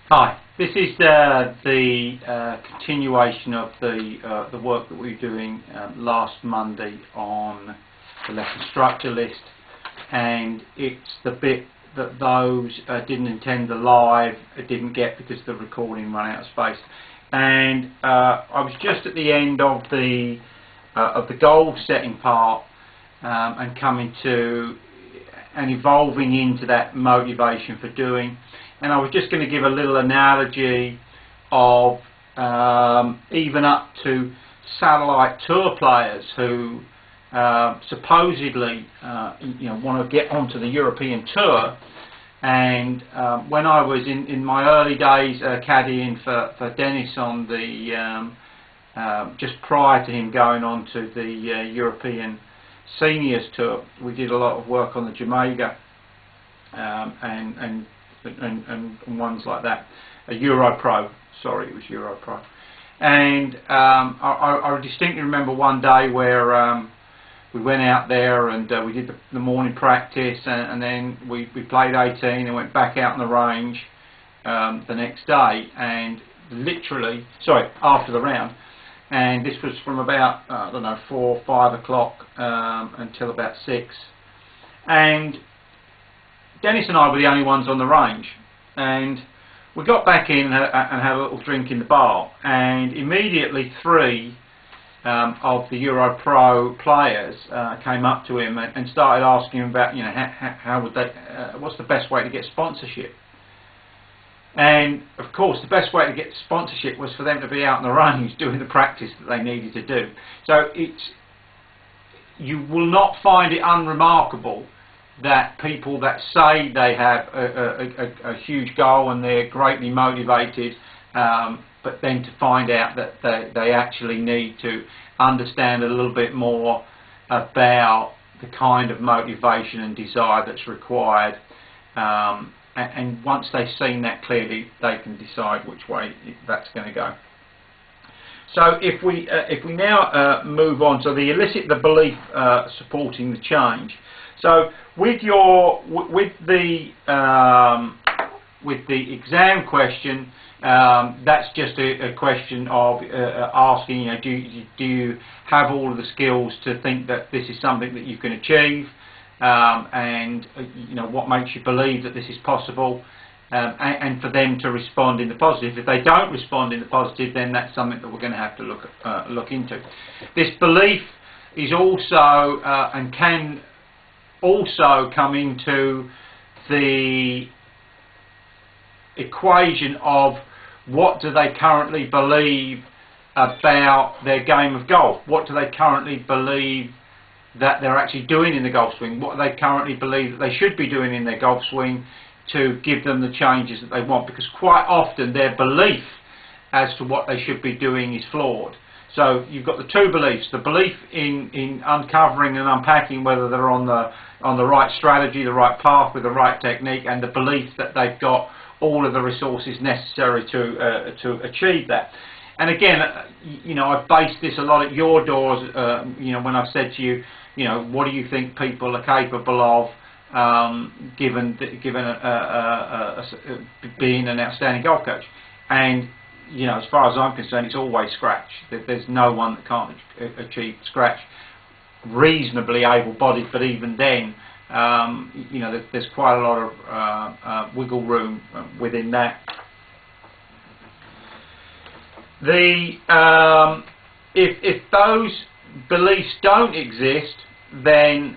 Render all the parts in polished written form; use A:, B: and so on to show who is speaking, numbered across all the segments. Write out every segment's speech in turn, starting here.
A: Hi, this is the continuation of the work that we were doing last Monday on the lesson structure list, and it's the bit that those didn't attend the live didn't get because the recording ran out of space. And I was just at the end of the goal setting part and coming to and evolving into that motivation for doing. And I was just going to give a little analogy of even up to satellite tour players who supposedly want to get onto the European tour. And when I was in my early days caddying for Dennis on the just prior to him going on to the European Seniors Tour, we did a lot of work on the Jamaica and ones like that. Europro, sorry, it was Europro. And I distinctly remember one day where we went out there and we did the morning practice, and then we played 18 and went back out on the range the next day, and literally, sorry, after the round. And this was from about, I don't know, 4 or 5 o'clock until about 6. And Dennis and I were the only ones on the range, and we got back in and had a little drink in the bar, and immediately 3 of the Europro players came up to him and started asking him about, how would they, what's the best way to get sponsorship? And of course the best way to get sponsorship was for them to be out on the range doing the practice that they needed to do. So you will not find it unremarkable that people that say they have a huge goal and they're greatly motivated, but then to find out that they actually need to understand a little bit more about the kind of motivation and desire that's required, and once they've seen that clearly, they can decide which way that's going to go. So if we now move on, so the elicit the belief supporting the change. So with the exam question, that's just a question of asking, do you have all of the skills to think that this is something that you can achieve, and what makes you believe that this is possible, and for them to respond in the positive. If they don't respond in the positive, then that's something that we're going to have to look into. This belief is also and can also come into the equation of what do they currently believe about their game of golf. What do they currently believe that they're actually doing in the golf swing? What do they currently believe that they should be doing in their golf swing to give them the changes that they want? Because quite often their belief as to what they should be doing is flawed. So you've got the 2 beliefs: the belief in uncovering and unpacking whether they're on the right strategy, the right path with the right technique, and the belief that they've got all of the resources necessary to achieve that. And again, I've based this a lot at your doors. When I've said to you, what do you think people are capable of, given being an outstanding golf coach? And as far as I'm concerned, it's always scratch. There's no one that can't achieve scratch. Reasonably able-bodied, but even then, there's quite a lot of wiggle room within that. If those beliefs don't exist, then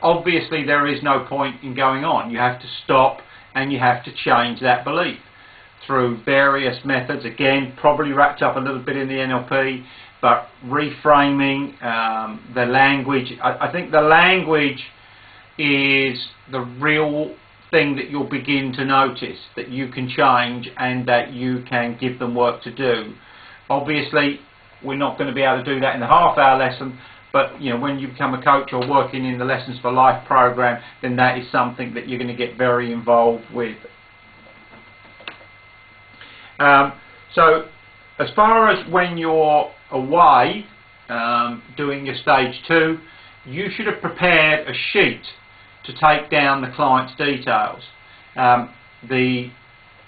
A: obviously there is no point in going on. You have to stop and you have to change that belief through various methods, again probably wrapped up a little bit in the NLP, but reframing the language. I think the language is the real thing that you'll begin to notice that you can change and that you can give them work to do. Obviously we're not going to be able to do that in the half-hour lesson, but when you become a coach or working in the Lessons for Life program, then that is something that you're going to get very involved with. So as far as when you're away doing your stage 2, you should have prepared a sheet to take down the client's details. The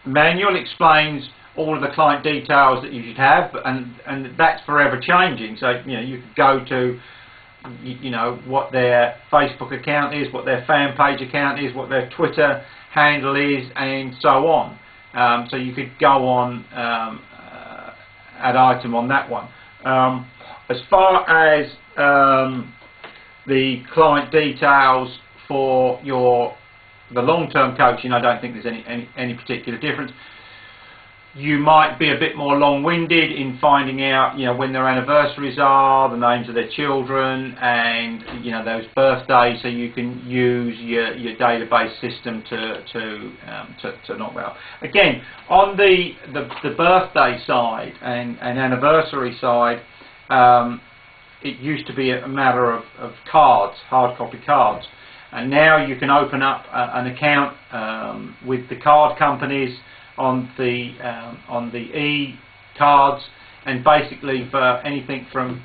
A: manual explains all of the client details that you should have, and that's forever changing. So you could go to what their Facebook account is, what their fan page account is, what their Twitter handle is, and so on. So you could go on ad item on that one. As far as the client details for the long-term coaching, I don't think there's any particular difference. You might be a bit more long-winded in finding out, when their anniversaries are, the names of their children, and those birthdays, so you can use your database system to knock that out. Again, on the birthday side and anniversary side, it used to be a matter of cards, hard copy cards, and now you can open up an account with the card companies on the e-cards, and basically for anything from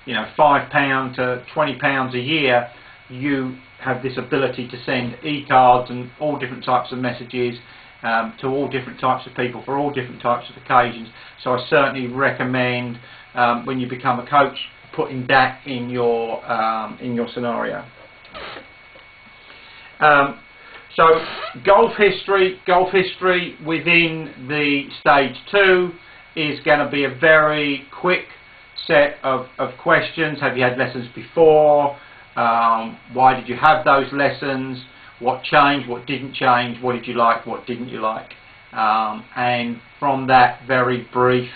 A: £5 to £20 a year, you have this ability to send e-cards and all different types of messages to all different types of people for all different types of occasions. So I certainly recommend when you become a coach, putting that in your scenario. So golf history within the stage 2 is going to be a very quick set of questions. Have you had lessons before? Why did you have those lessons? What changed? What didn't change? What did you like? What didn't you like? And from that very brief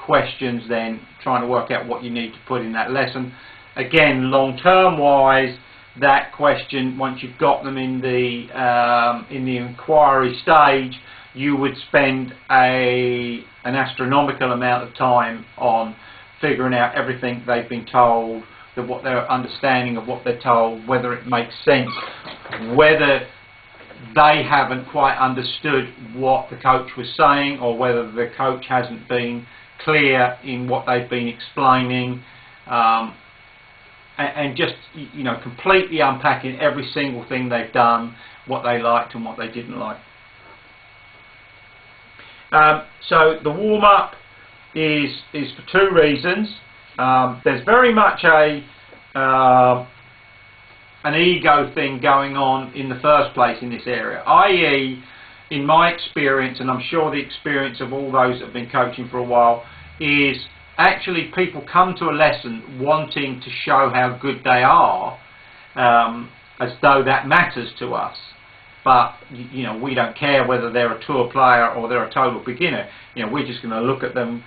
A: questions, then trying to work out what you need to put in that lesson. Again, long-term wise, that question, once you've got them in the inquiry stage, you would spend an astronomical amount of time on figuring out everything they've been told, what their understanding of what they're told, whether it makes sense, whether they haven't quite understood what the coach was saying, or whether the coach hasn't been clear in what they've been explaining. And just completely unpacking every single thing they've done, what they liked and what they didn't like. So the warm-up is for two reasons. There's very much an ego thing going on in the first place in this area, i.e., in my experience, and I'm sure the experience of all those that have been coaching for a while, is actually people come to a lesson wanting to show how good they are, as though that matters to us. But we don't care whether they're a tour player or they're a total beginner. We're just going to look at them,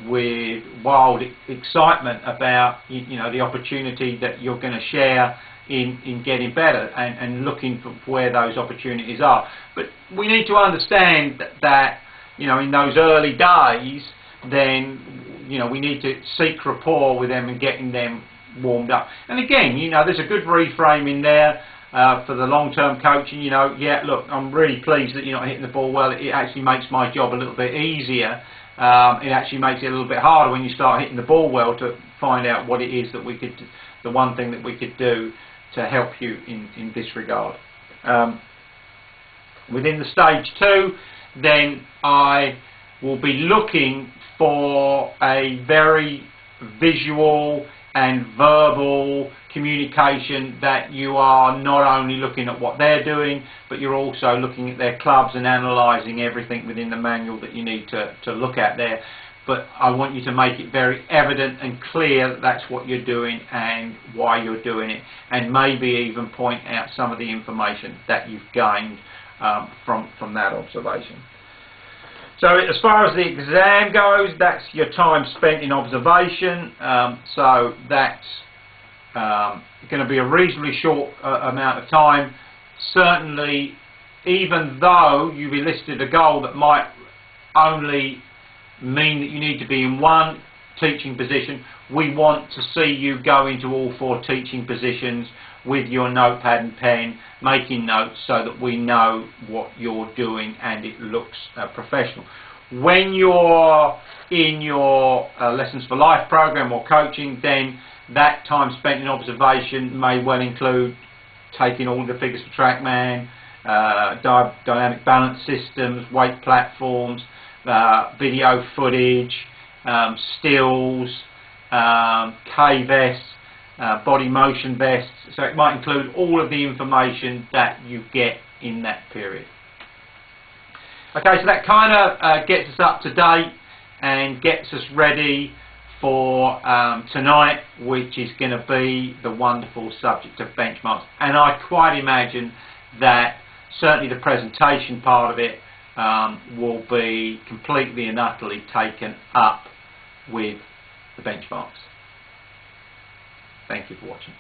A: with wild excitement about the opportunity that you're going to share in getting better, and looking for where those opportunities are. But we need to understand that in those early days, then we need to seek rapport with them and getting them warmed up. And again, there's a good reframe in there for the long-term coaching. Yeah, look, I'm really pleased that you're not hitting the ball well. It actually makes my job a little bit easier. It actually makes it a little bit harder when you start hitting the ball well, to find out what it is that we could, the one thing that we could do to help you in this regard. Within the stage 2, then I will be looking for a very visual and verbal communication, that you are not only looking at what they're doing, but you're also looking at their clubs and analysing everything within the manual that you need to look at there. But I want you to make it very evident and clear that that's what you're doing and why you're doing it, and maybe even point out some of the information that you've gained from that observation. So as far as the exam goes, that's your time spent in observation. So that's going to be a reasonably short amount of time. Certainly, even though you've listed a goal that might only mean that you need to be in one teaching position, we want to see you go into all 4 teaching positions with your notepad and pen, making notes, so that we know what you're doing and it looks professional. When you're in your Lessons for Life program or coaching, then that time spent in observation may well include taking all the figures for TrackMan, dynamic balance systems, weight platforms, video footage, stills, K-vests, body motion vests. So it might include all of the information that you get in that period. Okay, so that kind of gets us up to date and gets us ready for tonight, which is going to be the wonderful subject of benchmarks. And I quite imagine that certainly the presentation part of it will be completely and utterly taken up with the benchmarks. Thank you for watching.